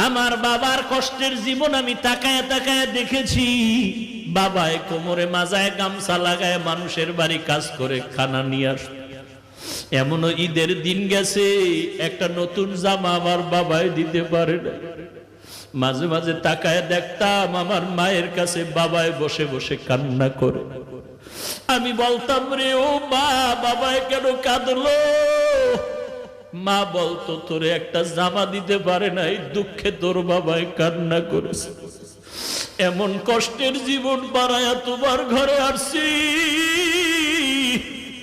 আমার বাবার কষ্টের জীবন আমি তাকায় তাকায় দেখেছি। বাবায় কোমরে মাজায় গামছা লাগায় মানুষের বাড়ি কাজ করে খানা নিয়ে আস। এমনও ঈদের দিন গেছে একটা নতুন জামা আমার বাবায় দিতে পারে না। মাঝে মাঝে তাকায় দেখতাম আমার মায়ের কাছে বাবায় বসে বসে কান্না করে। আমি বলতাম, রে ও মা, বাবায় কেন কাঁদলো? মা বলতো, তোরে একটা জামা দিতে পারে নাই, দুঃখে তোর বাবায় কান্না করেছে। এমন কষ্টের জীবন বাড়ায়া তোমার ঘরে আসছি।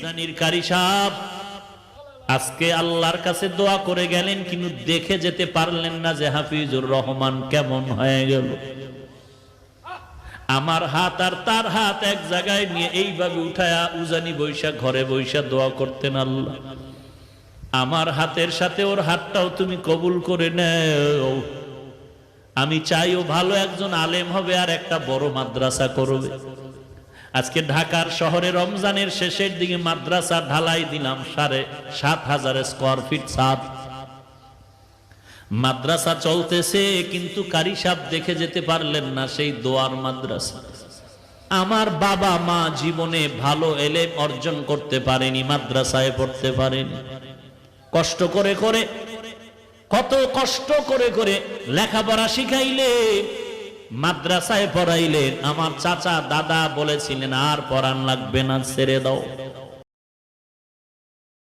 জানির কারি সাহেব আজকে আল্লাহর কাছে দোয়া করে গেলেন, কিন্তু দেখে যেতে পারলেন না যে হাফিজুর রহমান কেমন হয়ে গেল। আমার হাত আর তার হাত এক জায়গায় নিয়ে এইভাবে উঠায়া উজানি বৈশা ঘরে বৈশা দোয়া করতেন, আল্লাহ আমার হাতের সাথে ওর হাতটাও তুমি কবুল করে নেও। আমি চাইও ভালো একজন আলেম হবে আর একটা বড় মাদ্রাসা করবে। আজকে ঢাকার শহরে রমজানের শেষের দিকে মাদ্রাসা ঢালাই দিলাম 7,500 স্কয়ার ফিট ছাদ। মাদ্রাসা চলতেছে, কিন্তু কারি সাহেব দেখে যেতে পারলেন না সেই দোয়ার মাদ্রাসা। আমার বাবা মা জীবনে ভালো এলেম অর্জন করতে পারেনি, মাদ্রাসায় পড়তে পারেনি। কষ্ট করে করে, কত কষ্ট করে করে লেখাপড়া শিখাইলে, মাদ্রাসায় পড়াইলেন। আমার চাচা দাদা বলেছিলেন আর পড়ান লাগবে না, ছেড়ে দাও।